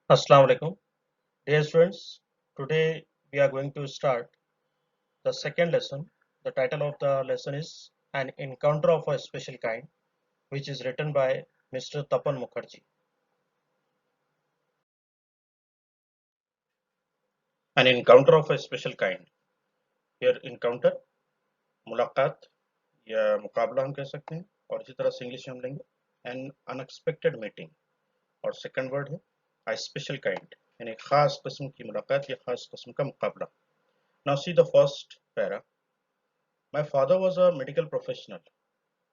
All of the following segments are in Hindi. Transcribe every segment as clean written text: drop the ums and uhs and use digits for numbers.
Assalamu alaikum. Dear students, today we are going to start the second lesson. The title of the lesson is An Encounter of a Special Kind, which is written by Mr. Tapan Mukherjee. An encounter of a special kind. Here encounter, मुलाकात या मुकाबला हम कह सकते हैं और इसी तरह से इंग्लिश में हम लेंगे an unexpected meeting और सेकंड वर्ड है a special kind यानी खास किस्म की मुलाकात या खास किस्म का मुकाबला. Now see the first para. My father was a medical professional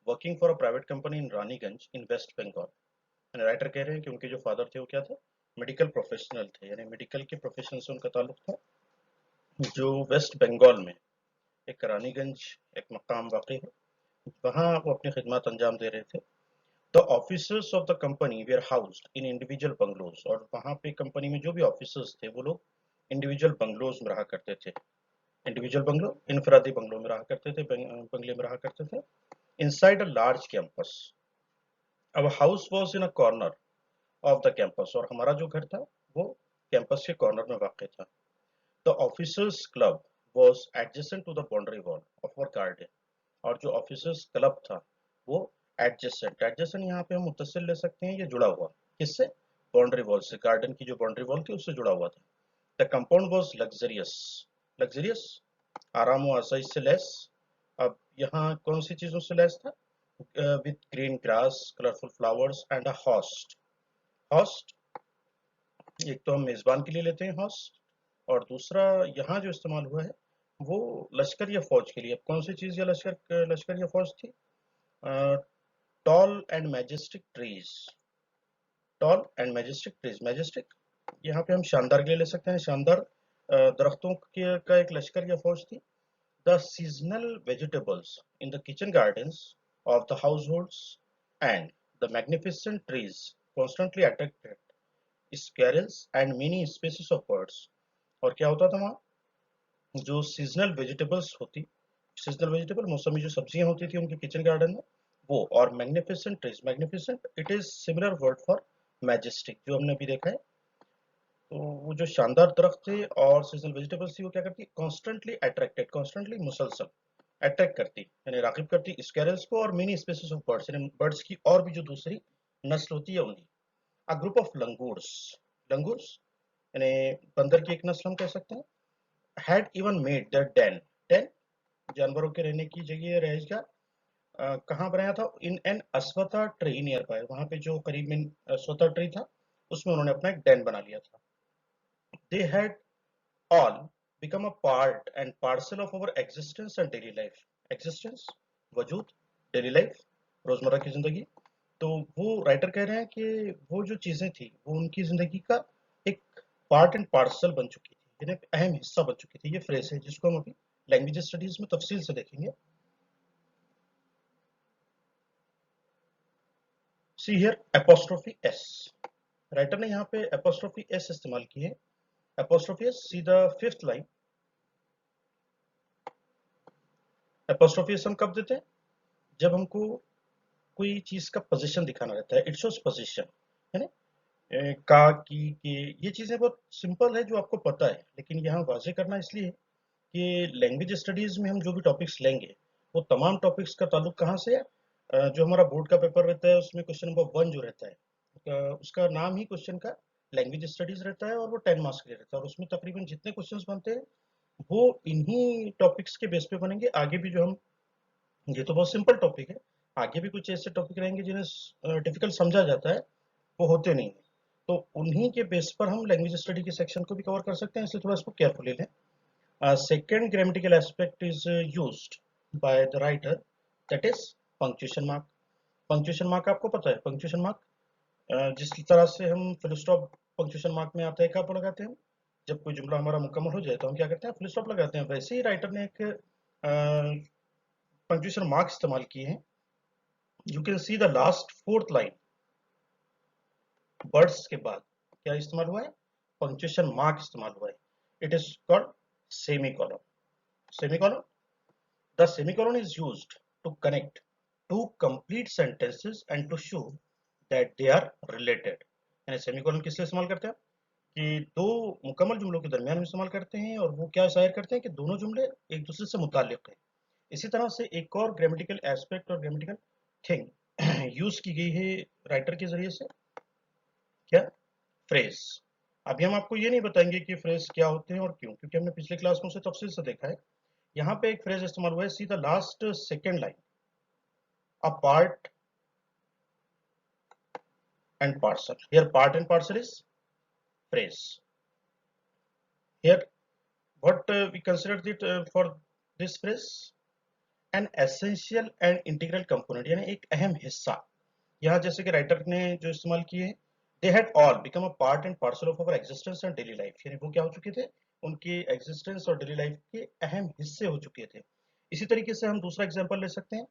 working for a private company in Raniganj in West Bengal. यानी राइटर कह रहे हैं कि उनके जो फादर थे वो क्या थे, मेडिकल प्रोफेशनल थे, यानी मेडिकल के प्रोफेशन से उनका ताल्लुक था, जो वेस्ट बंगाल में एक रानीगंज एक मकाम वाक़ई है, वहाँ वो अपनी खिदमत अंजाम दे रहे थे. The officers of the company were housed in individual bungalows, और वहाँ पे कंपनी में जो भी ऑफिसर्स थे वो लोग इंडिविजुअल बंगलोज में रहा करते थे. इंडिविजुअल बंगलो इनफरादी बंगलों में रहा करते थे, बंगले में रहा करते थे. Inside a large campus, our house was in a corner of the campus, और हमारा जो घर था वो कैंपस के कॉर्नर में वाक़ था. The officers club was adjacent to the boundary wall of our garden, और जो ऑफिसर्स क्लब था वो एडजेसेंट, एडजेसेंट यहाँ पे हम मुत्तसिल ले सकते हैं, ये जुड़ा हुआ किससे, बाउंड्री वॉल से, गार्डन की जो बाउंड्री वॉल थी उससे जुड़ा हुआ था. The compound was luxurious, luxurious आराम व आसाइश से लैस. अब यहाँ कौन सी चीजों से लैस था, with green grass, colourful flowers and a host. Host एक तो हम मेजबान के लिए लेते हैं हॉस्ट, और दूसरा यहाँ जो इस्तेमाल हुआ है वो लश्कर या फौज के लिए. अब कौन सी चीज या लश्कर लश्कर या फौज थी, tall and majestic trees, tall and majestic trees. Majestic यहाँ पे हम शानदार के लिए ले सकते हैं, शानदार दरख्तों के का एक लश्कर या फौज थी. The seasonal vegetables in the kitchen gardens of the households and the magnificent trees constantly attracted squirrels and many species of birds. और क्या होता था वहाँ, जो सीजनल वेजिटेबल्स होती, सीजनल वेजिटेबल मौसमी जो सब्जियां होती थी उनके किचन गार्डन में वो, और magnificent trees, magnificent it is similar word for majestic जो हमने अभी देखा है. तो वो जो शानदार दरख्त थे और सीजनल वेजिटेबल्स थी वो क्या करती, कॉन्स्टेंटली अट्रैक्टेड, कॉन्स्टेंटली मुसलसल अट्रैक्ट करती यानी रागिब करती स्क्वेरल्स को और मेनी स्पीसीज ऑफ बर्ड्स, यानी बर्ड्स की और भी जो दूसरी नस्ल होती है उनकी. A group of langurs, langurs यानी बंदर की एक नस्ल हम कह सकते हैं, had even made their den, den जानवरों के रहने की जगह, रहेगा, कहाँ बनाया था, in an ashwattha tree nearby, वहां पे जो करीब में अस्वथा ट्री था उसमें उन्होंने अपना एक डेन बना लिया था. They had all become a part and parcel of our existence and daily life. Existence वजूद, डेली लाइफ रोजमर्रा की जिंदगी. तो वो राइटर कह रहे हैं कि वो जो चीजें थी वो उनकी जिंदगी का एक पार्ट एंड पार्सल बन चुकी थी, यानी अहम हिस्सा बन चुकी थी. ये फ्रेज है जिसको हम अभी लैंग्वेज स्टडीज में तफसील से देखेंगे. See here apostrophe S, writer ने यहाँ पे एपोस्ट्रोफी एस इस्तेमाल की है. Apostrophe S, see the fifth line. Apostrophe S हम कब देते हैं, जब हमको कोई चीज का पोजीशन दिखाना रहता है, इट शोज पोजीशन, है ना. का की के, ये चीजें बहुत सिंपल है जो आपको पता है, लेकिन यहाँ वाजे करना इसलिए कि लैंग्वेज स्टडीज में हम जो भी टॉपिक्स लेंगे वो तमाम टॉपिक्स का ताल्लुक कहाँ से है, जो हमारा बोर्ड का पेपर रहता है उसमें क्वेश्चन नंबर 1 जो रहता है, उसका नाम ही क्वेश्चन का लैंग्वेज स्टडीज रहता है और वो 10 मार्क्स के लिए रहता है, और उसमें तकरीबन जितने क्वेश्चंस बनते हैं वो इन्हीं टॉपिक्स के बेस पे बनेंगे. आगे भी जो हम, ये तो बहुत सिंपल टॉपिक है, आगे भी कुछ ऐसे टॉपिक रहेंगे जिन्हें डिफिकल्ट समझा जाता है, वो होते नहीं है. तो उन्हीं के बेस पर हम लैंग्वेज स्टडी के सेक्शन को भी कवर कर सकते हैं, इसलिए थोड़ा इसको केयरफुली लें. Second grammatical aspect is used by the writer, that is punctuation mark. punctuation mark आपको पता है, punctuation mark जिस तरह से हम फुल स्टॉप पंक्चुएशन मार्क में आता है, कहाँ पर लगाते हैं हम, जब कोई जुमला हमारा मुकम्मल हो जाए तो हम क्या करते हैं, फुल स्टॉप लगाते हैं. वैसे ही राइटर ने एक पंक्चुएशन मार्क इस्तेमाल किए हैं. You can see the last fourth line, words के बाद क्या इस्तेमाल हुआ है, पंक्चुएशन मार्क इस्तेमाल हुआ है. It is called semicolon. Semicolon, the semicolon is used to connect two complete sentences and to show that they are related. यानी सेमीकोलन किस लिए इस्तेमाल करते हैं, कि दो मुकम्मल जुमलों के दरमियान में इस्तेमाल करते हैं और वो क्या ज़ाहिर करते हैं कि दोनों जुमले एक दूसरे से मुताल्लिक़ हैं। इसी तरह से एक और ग्रामेटिकल एस्पेक्ट और ग्रामेटिकल थिंग यूज़ की गई है राइटर के ज़रिए से, क्या? फ्रेज़। अभी हम आपको ये नहीं बताएँगे कि फ्रेज़ क्या होते हैं और क्यों, क्योंकि हमने पिछले क्लास में उसे तफ़सील से देखा है। यहाँ पे एक फ्रेज़ इस्तेमाल हुआ है, see the last second line, a part and parcel. Here part and parcel is phrase. Here, what we considered it for this phrase? An essential and integral component, यानी एक अहम हिस्सा। यहाँ जैसे कि राइटर ने जो इस्तेमाल किए हैं, they had all become a part and parcel of our existence and daily life, यानी वो क्या हो चुके थे, उनकी एग्जिस्टेंस और डेली लाइफ के अहम हिस्से हो चुके थे। इसी तरीके से हम दूसरा एग्जांपल ले सकते हैं,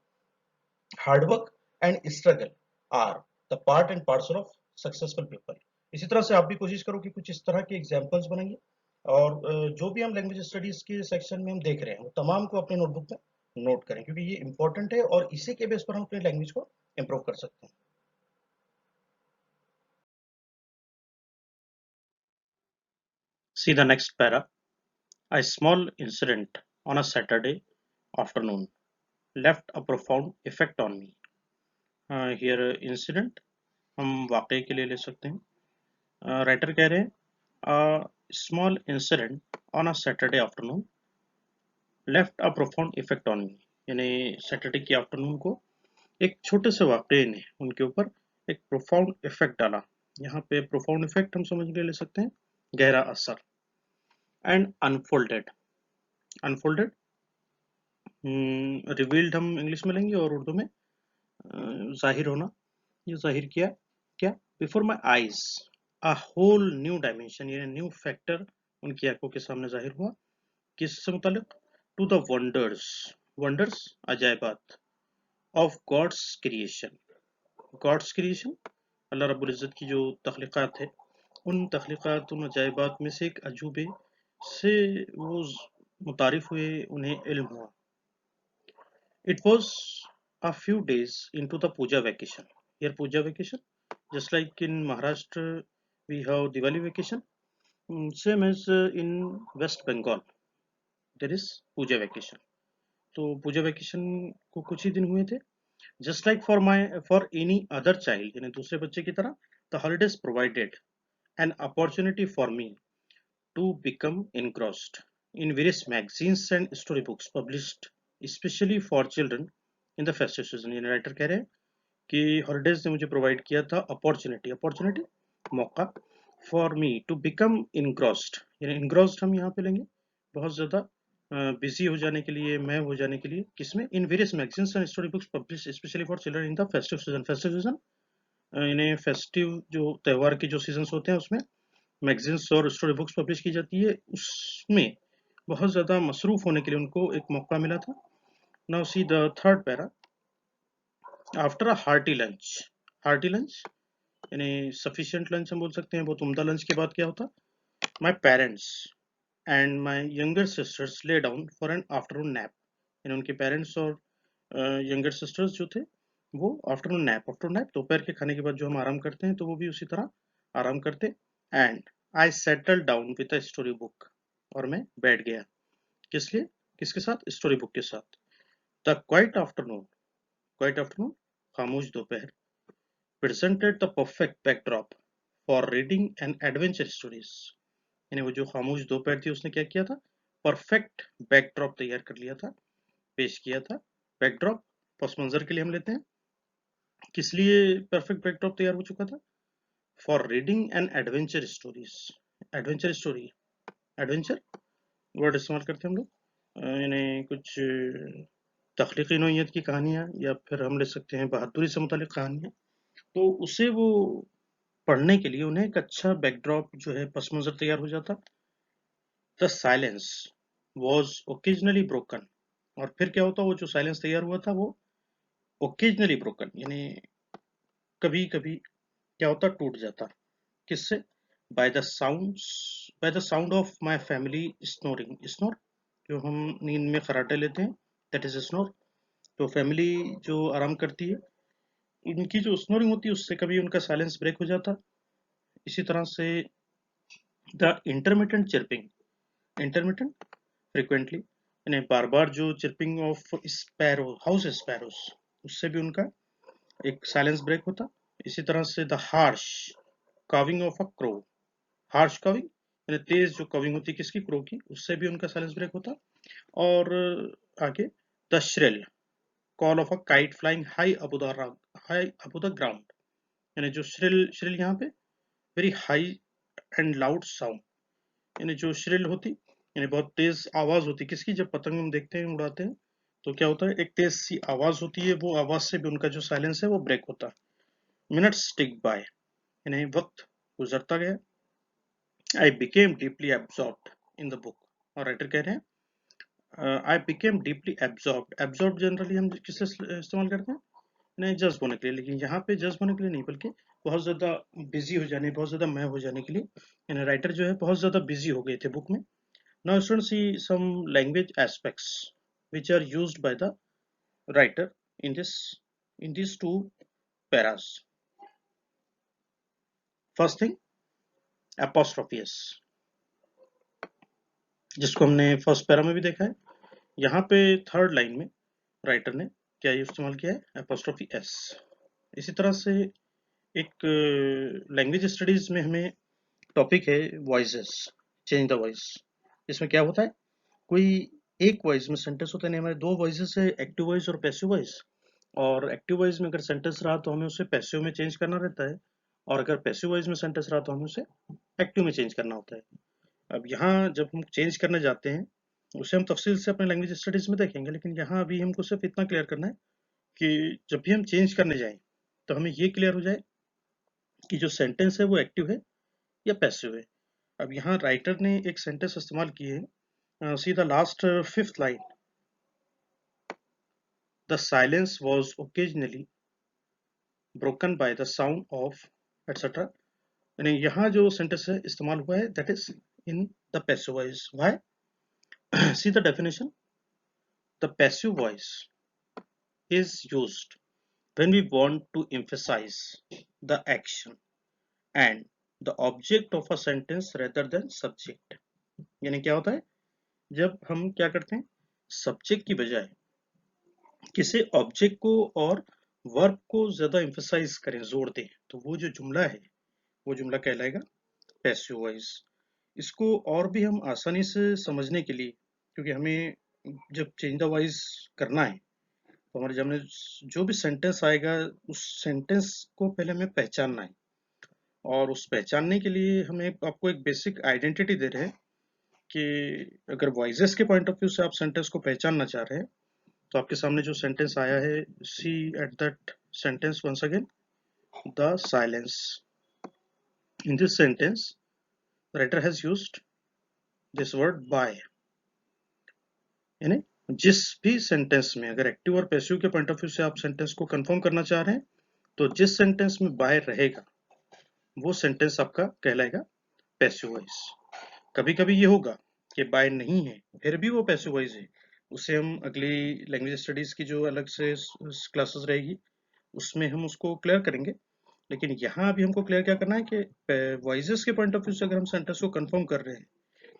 hard work and struggle are the part and parcel of successful people. इसी तरह से आप भी कोशिश करो कि कुछ इस तरह के एग्जांपल्स बनाइए और जो भी हम लैंग्वेज स्टडीज के सेक्शन में हम देख रहे हैं वो तमाम को अपने नोटबुक में नोट करें, क्योंकि ये इंपॉर्टेंट है और इसी के बेस पर हम अपनी लैंग्वेज को इम्प्रूव कर सकते हैं। See the next para. A small incident on a Saturday afternoon left a profound effect on me. Here incident हम वाकये के लिए ले सकते हैं। राइटर कह रहे हैं small incident on a Saturday afternoon left a profound effect on me, यानी सैटरडे की आफ्टरनून को एक छोटे से वाकये ने उनके ऊपर एक प्रोफाउंड इफेक्ट डाला। यहाँ पे प्रोफाउंड इफेक्ट हम समझ के ले सकते हैं गहरा असर। एंड अनफोल्डेड, अनफोल्डेड रिवील्ड हम इंग्लिश में लेंगे और उर्दू में जाहिर होना, ये जाहिर किया क्या, before my eyes a whole new dimension, यानी न्यू फैक्टर उनकी आंखों के सामने जाहिर हुआ। किससे मुतालिक? टू द वंडर्स, वंडर्स अजायबात of God's creation. God's creation, Allah रब्बुल इज़्ज़त की जो तख्लीक़ात है, उन तख्लीक़ात, उन अजायबात में से एक अजूबे से वो मुतारिफ हुए, उन्हें इल्म हुआ। It was a few days into the Puja vacation. Here Puja vacation, just like in Maharashtra we have Diwali vacation, same as in West Bengal there is Puja vacation. तो पूजा वैकेशन को कुछ ही दिन हुए थे। Just like for any other child, यानी दूसरे बच्चे की तरह, the holidays provided an opportunity for me to become engrossed in various magazines and story books published especially for children in the festive season। यानी राइटर कह रहे हैं कि हॉलीडेज ने मुझे प्रोवाइड किया था अपॉर्चुनिटी, अपॉर्चुनिटी मौका, for me to become engrossed, यानी engrossed हम यहाँ पे लेंगे बहुत ज़्यादा बिजी हो जाने के लिए, मैं हो जाने के लिए, किसमें, in various magazines and story books publish specially for children in the festive season. Festive season यानी फेस्टिव जो त्यौहार के जो सीजन्स होते हैं उसमें मैगजीन्स और स्टोरी बुक्स पब्लिश की जाती है, उसमें बहुत ज़्यादा मसरूफ होने के लिए उनको एक मौका मिला था। Now see the third para, after a hearty lunch यानी सफिशिएंट लंच हम बोल सकते हैं, बहुत उम्दा लंच के बाद क्या होता, my parents and my younger sisters lay down for an afternoon nap, यानी उनके पेरेंट्स और यंगर सिस्टर्स जो थे वो आफ्टरनून नैप दोपहर के खाने के बाद जो हम आराम करते हैं तो वो भी उसी तरह आराम करते। And I settle down with a story book, और मैं बैठ गया, किस लिए, किसके साथ, स्टोरी बुक के साथ। द क्वाइट आफ्टरनून खामोश दोपहर presented the perfect backdrop for reading and adventure stories, यानी वो जो खामोश दोपहर थी उसने क्या किया था, परफेक्ट बैकड्रॉप तैयार कर लिया था, पेश किया था। बैकड्रॉप पस मंजर के लिए हम लेते हैं, किस लिए परफेक्ट बैकड्रॉप तैयार हो चुका था, for reading and adventure stories. Adventure story, adventure word इस्तेमाल करते हैं हम लोग, यानी कुछ तख्लीकी नौइयत की कहानियाँ, या फिर हम ले सकते हैं बहादुरी से मुतालिक कहानियाँ, तो उसे वो पढ़ने के लिए उन्हें एक अच्छा बैकड्रॉप जो है पस मंजर तैयार हो जाता। The silence was occasionally broken, और फिर क्या होता, वो जो साइलेंस तैयार हुआ था वो ओकेजनली ब्रोकन, यानी कभी कभी क्या होता, टूट जाता, किससे, by the sound of my family snoring. Snore जो हम नींद में खराटे लेते हैं, दैट इज स्नोर। तो फैमिली जो आराम करती है, इनकी जो स्नोरिंग होती है उससे कभी उनका साइलेंस ब्रेक हो जाता। इसी तरह से the intermittent chirping, intermittent frequently, यानी बार बार जो chirping of sparrow, house sparrows, उससे भी उनका एक साइलेंस ब्रेक होता। इसी तरह से the harsh calving of a crow, harsh calving यानी तेज जो कविंग होती है किसकी, क्रो की, उससे भी उनका साइलेंस ब्रेक होता। और आगे the shrill call of a kite flying high above the ground, यानी जो श्रिल, श्रिल यहाँ पे very high and loud sound, यानी जो श्रिल होती यानी बहुत तेज आवाज होती किसकी, जब पतंग हम देखते हैं उड़ाते हैं तो क्या होता है, एक तेज सी आवाज होती है, वो आवाज से भी उनका जो साइलेंस है वो ब्रेक होता। मिनट्स टिक बाय, यानी वक्त गुजरता गया। I became deeply absorbed in the book, और राइटर कह रहे हैं I became deeply absorbed, absorb generally हम किससे इस्तेमाल करते हैं, नहीं जज्ब होने के लिए, लेकिन यहाँ पे जज्ब होने के लिए नहीं, बल्कि बहुत ज्यादा बिजी हो जाने, बहुत ज्यादा मैं हो जाने के लिए, यानी राइटर जो है बहुत ज्यादा बिजी हो गए थे बुक में। Now students see some language aspects which are used by the writer in this, in these two paras. First thing, apostrophe s, जिसको हमने फर्स्ट पैरा में भी देखा है। यहाँ पे थर्ड लाइन में राइटर ने क्या इस्तेमाल किया है, एपोस्ट्रोफी एस। इसी तरह से एक लैंग्वेज स्टडीज में हमें टॉपिक है वॉइसेस, चेंज द वॉइस। इसमें क्या होता है, कोई एक वॉइस में सेंटेंस होता है, नहीं हमारे दो वॉइसेस है, एक्टिव वॉइस और पैसिव वॉइस। और एक्टिव वॉइस में अगर सेंटेंस रहा तो हमें उसे पैसिव में चेंज करना रहता है, और अगर पैसिव वॉइस में सेंटेंस रहा तो हमें उसे एक्टिव में चेंज करना होता है। अब यहाँ जब हम चेंज करने जाते हैं उसे हम तफसील से अपने लैंग्वेज स्टडीज में देखेंगे, लेकिन यहाँ अभी हमको सिर्फ इतना क्लियर करना है कि जब भी हम चेंज करने जाएं तो हमें ये क्लियर हो जाए कि जो सेंटेंस है वो एक्टिव है या पैसिव है। अब यहाँ राइटर ने एक सेंटेंस इस्तेमाल की है, see the last fifth line, the silence was occasionally broken by the sound of etcetera, यानी यहाँ जो सेंटेंस है इस्तेमाल हुआ है that is in the passive voice. Why, see the definition, the passive voice is used when we want to emphasize the action and the object of a sentence rather than subject। यानी क्या होता है, जब हम क्या करते हैं, सब्जेक्ट की बजाय किसी ऑब्जेक्ट को और वर्ब को ज्यादा एम्फसाइज करें, जोर दें, तो वो जो जुमला है वो जुमला कहलाएगा पैसिव वॉइस। इसको और भी हम आसानी से समझने के लिए, क्योंकि हमें जब चेंज द वॉइस करना है तो हमारे सामने जो भी सेंटेंस आएगा उस सेंटेंस को पहले हमें पहचानना है, और उस पहचानने के लिए हमें आपको एक बेसिक आइडेंटिटी दे रहे हैं कि अगर वॉइसेस के पॉइंट ऑफ व्यू से आप सेंटेंस को पहचानना चाह रहे हैं तो आपके सामने जो सेंटेंस आया है, see at that sentence once again, the silence. In this sentence writer has used this word by, यानी जिस भी सेंटेंस में अगर एक्टिव और पैसिव के पॉइंट ऑफ व्यू से आप सेंटेंस को कंफर्म करना चाह रहे हैं तो जिस सेंटेंस में बाय रहेगा वो सेंटेंस आपका कहलाएगा पैसिव वॉइस। कभी कभी ये होगा कि बाय नहीं है फिर भी वो पैसिव वॉइस है, उसे हम अगली लैंग्वेज स्टडीज की जो अलग से क्लासेस रहेगी उसमें हम उसको क्लियर करेंगे। लेकिन यहाँ अभी हमको क्लियर क्या करना है कि वॉइसेस के पॉइंट ऑफ व्यू से अगर हम सेंटेंस को कंफर्म कर रहे हैं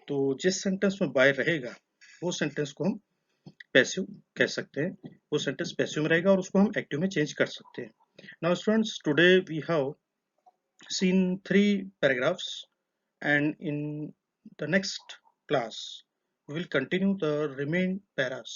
तो जिस सेंटेंस में बाय रहेगा वो सेंटेंस को हम पैसिव कह सकते हैं, वो सेंटेंस पैसिव में रहेगा और उसको हम एक्टिव में चेंज कर सकते हैं। Now students, today we have seen 3 paragraphs, and in the next class we will continue the remaining paras.